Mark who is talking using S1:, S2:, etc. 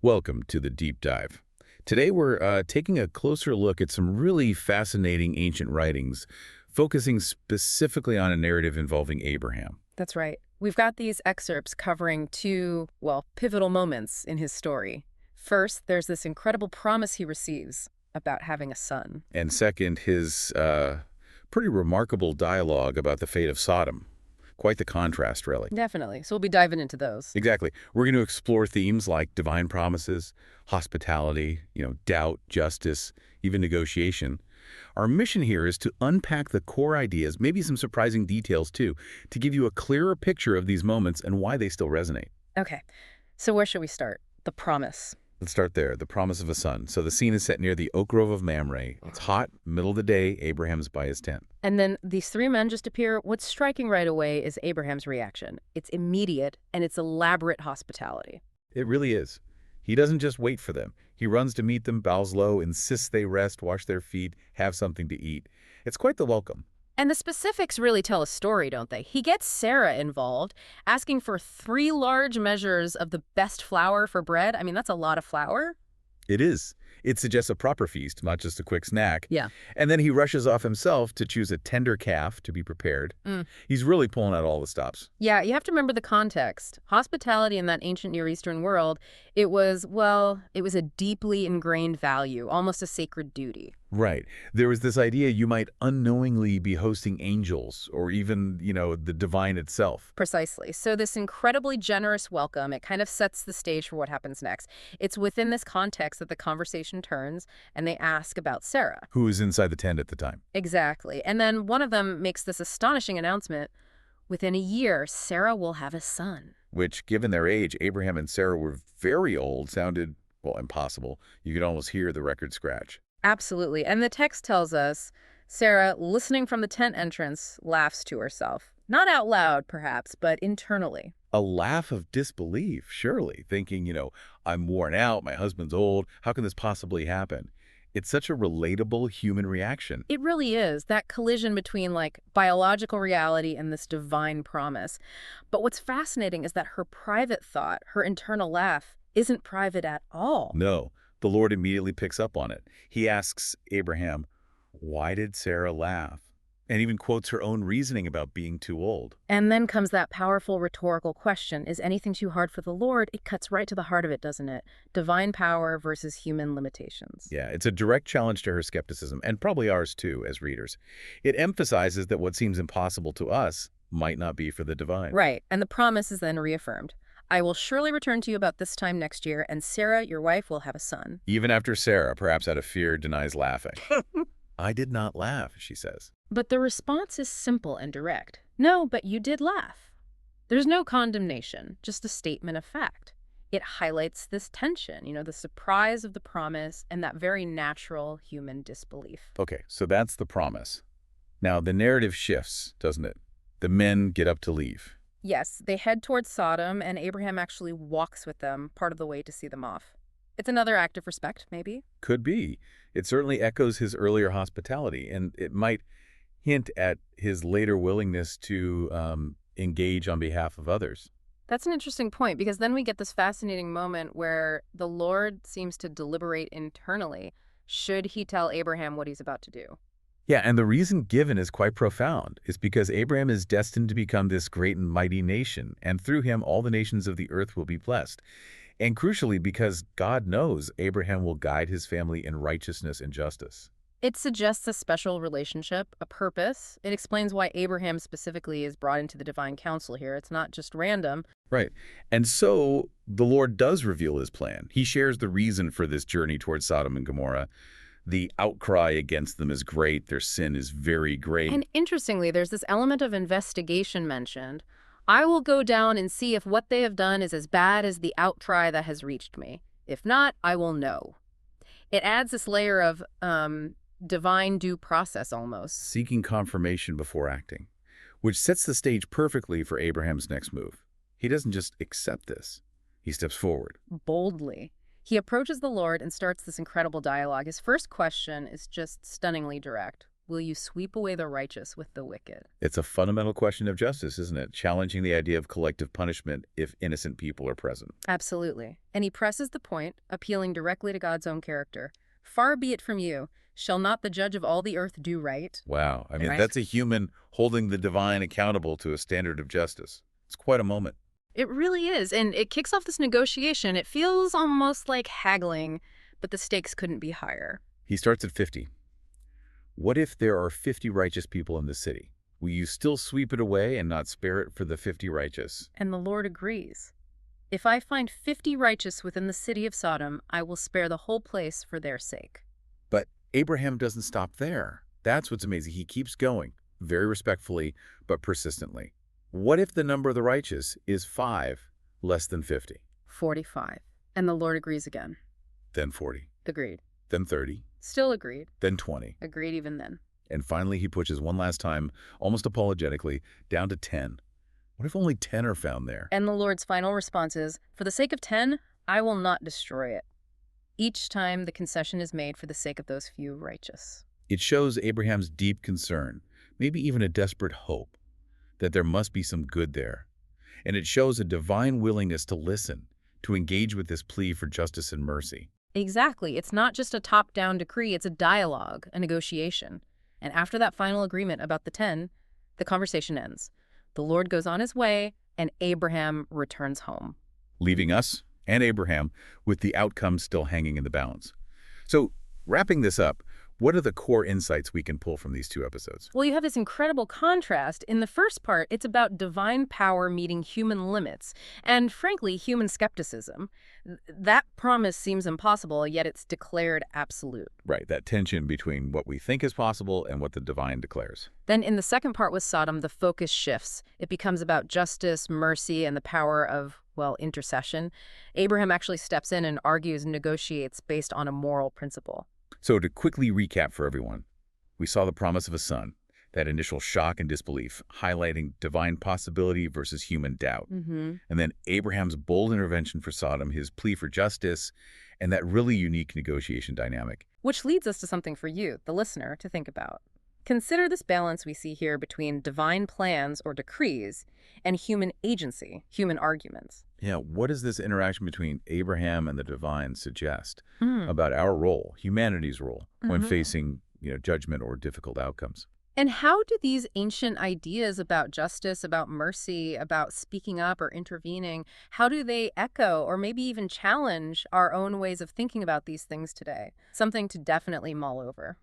S1: Welcome to the Deep Dive. Today we're taking a closer look at some really fascinating ancient writings, focusing specifically on a narrative involving Abraham.
S2: That's right. We've got these excerpts covering two, well, pivotal moments in his story. First, there's this incredible promise he receives about having a son.
S1: And second, his pretty remarkable dialogue about the fate of Sodom. Quite the contrast, really.
S2: Definitely. So we'll be diving into those.
S1: Exactly. We're going to explore themes like divine promises, hospitality, doubt, justice, even negotiation. Our mission here is to unpack the core ideas, maybe some surprising details too, to give you a clearer picture of these moments and why they still resonate.
S2: Okay. So where should we start? The promise.
S1: Let's start there, the promise of a son. So the scene is set near the oak grove of Mamre. It's hot, middle of the day, Abraham's by his tent.
S2: And then these three men just appear. What's striking right away is Abraham's reaction. It's immediate and it's elaborate hospitality.
S1: It really is. He doesn't just wait for them. He runs to meet them, bows low, insists they rest, wash their feet, have something to eat. It's quite the welcome.
S2: And the specifics really tell a story, don't they? He gets Sarah involved, asking for 3 large measures of the best flour for bread. I mean, that's a lot of flour.
S1: It is. It suggests a proper feast, not just a quick snack.
S2: Yeah.
S1: And then he rushes off himself to choose a tender calf to be prepared. He's really pulling out all the stops.
S2: Yeah, you have to remember the context. Hospitality in that ancient Near Eastern world, it was a deeply ingrained value, almost a sacred duty.
S1: Right. There was this idea you might unknowingly be hosting angels or even, the divine itself.
S2: Precisely. So this incredibly generous welcome, it kind of sets the stage for what happens next. It's within this context that the conversation turns and they ask about Sarah.
S1: Who was inside the tent at the time.
S2: Exactly. And then one of them makes this astonishing announcement. Within a year, Sarah will have a son.
S1: Which, given their age, Abraham and Sarah were very old, sounded, well, impossible. You could almost hear the record scratch.
S2: Absolutely. And the text tells us Sarah, listening from the tent entrance, laughs to herself. Not out loud, perhaps, but internally.
S1: A laugh of disbelief, surely, thinking, I'm worn out, my husband's old, how can this possibly happen? It's such a relatable human reaction.
S2: It really is, that collision between, biological reality and this divine promise. But what's fascinating is that her private thought, her internal laugh, isn't private at all.
S1: No. The Lord immediately picks up on it. He asks Abraham, why did Sarah laugh? And even quotes her own reasoning about being too old.
S2: And then comes that powerful rhetorical question, is anything too hard for the Lord? It cuts right to the heart of it, doesn't it? Divine power versus human limitations.
S1: Yeah, it's a direct challenge to her skepticism, and probably ours too, as readers. It emphasizes that what seems impossible to us might not be for the divine.
S2: Right, and the promise is then reaffirmed. I will surely return to you about this time next year, and Sarah, your wife, will have a son.
S1: Even after Sarah, perhaps out of fear, denies laughing. I did not laugh, she says.
S2: But the response is simple and direct. No, but you did laugh. There's no condemnation, just a statement of fact. It highlights this tension, the surprise of the promise and that very natural human disbelief.
S1: Okay, so that's the promise. Now, the narrative shifts, doesn't it? The men get up to leave.
S2: Yes, they head towards Sodom, and Abraham actually walks with them part of the way to see them off. It's another act of respect, maybe?
S1: Could be. It certainly echoes his earlier hospitality, and it might hint at his later willingness to engage on behalf of others.
S2: That's an interesting point, because then we get this fascinating moment where the Lord seems to deliberate internally. Should he tell Abraham what he's about to do?
S1: Yeah, and the reason given is quite profound. It's because Abraham is destined to become this great and mighty nation, and through him all the nations of the earth will be blessed. And crucially, because God knows Abraham will guide his family in righteousness and justice.
S2: It suggests a special relationship, a purpose. It explains why Abraham specifically is brought into the divine council here. It's not just random.
S1: Right. And so the Lord does reveal his plan. He shares the reason for this journey towards Sodom and Gomorrah. The outcry against them is great. Their sin is very great.
S2: And interestingly, there's this element of investigation mentioned. I will go down and see if what they have done is as bad as the outcry that has reached me. If not, I will know. It adds this layer of divine due process almost.
S1: Seeking confirmation before acting, which sets the stage perfectly for Abraham's next move. He doesn't just accept this. He steps forward.
S2: Boldly. He approaches the Lord and starts this incredible dialogue. His first question is just stunningly direct. will you sweep away the righteous with the wicked?
S1: It's a fundamental question of justice, isn't it? Challenging the idea of collective punishment if innocent people are present.
S2: Absolutely. And he presses the point, appealing directly to God's own character. Far be it from you. Shall not the judge of all the earth do right?
S1: Wow. I mean,
S2: Right.
S1: that's a human holding the divine accountable to a standard of justice. It's quite a moment.
S2: It really is. And it kicks off this negotiation. It feels almost like haggling, but the stakes couldn't be higher.
S1: He starts at 50. What if there are 50 righteous people in the city? Will you still sweep it away and not spare it for the 50 righteous?
S2: And the Lord agrees. If I find 50 righteous within the city of Sodom, I will spare the whole place for their sake.
S1: But Abraham doesn't stop there. That's what's amazing. He keeps going, very respectfully, but persistently. What if the number of the righteous is 5 less than 50?
S2: 45. And the Lord agrees again.
S1: Then 40.
S2: Agreed.
S1: Then 30.
S2: Still agreed.
S1: Then 20.
S2: Agreed even then.
S1: And finally, he pushes one last time, almost apologetically, down to 10. What if only 10 are found there?
S2: And the Lord's final response is, for the sake of 10, I will not destroy it. Each time the concession is made for the sake of those few righteous.
S1: It shows Abraham's deep concern, maybe even a desperate hope, that there must be some good there. And it shows a divine willingness to listen, to engage with this plea for justice and mercy.
S2: Exactly. It's not just a top-down decree, it's a dialogue, a negotiation. And after that final agreement about the 10, the conversation ends. The Lord goes on his way, and Abraham returns home.
S1: Leaving us and Abraham with the outcome still hanging in the balance. So, wrapping this up, what are the core insights we can pull from these two episodes?
S2: Well, you have this incredible contrast. In the first part, it's about divine power meeting human limits, and frankly, human skepticism. That promise seems impossible, yet it's declared absolute.
S1: Right, that tension between what we think is possible and what the divine declares.
S2: Then in the second part with Sodom, the focus shifts. It becomes about justice, mercy, and the power of, well, intercession. Abraham actually steps in and argues and negotiates based on a moral principle.
S1: So to quickly recap for everyone, we saw the promise of a son, that initial shock and disbelief, highlighting divine possibility versus human doubt. And then Abraham's bold intervention for Sodom, his plea for justice, and that really unique negotiation dynamic.
S2: Which leads us to something for you, the listener, to think about. Consider this balance we see here between divine plans or decrees and human agency, human arguments.
S1: Yeah, what does this interaction between Abraham and the divine suggest about our role, humanity's role, when facing, judgment or difficult outcomes?
S2: And how do these ancient ideas about justice, about mercy, about speaking up or intervening, how do they echo or maybe even challenge our own ways of thinking about these things today? Something to definitely mull over.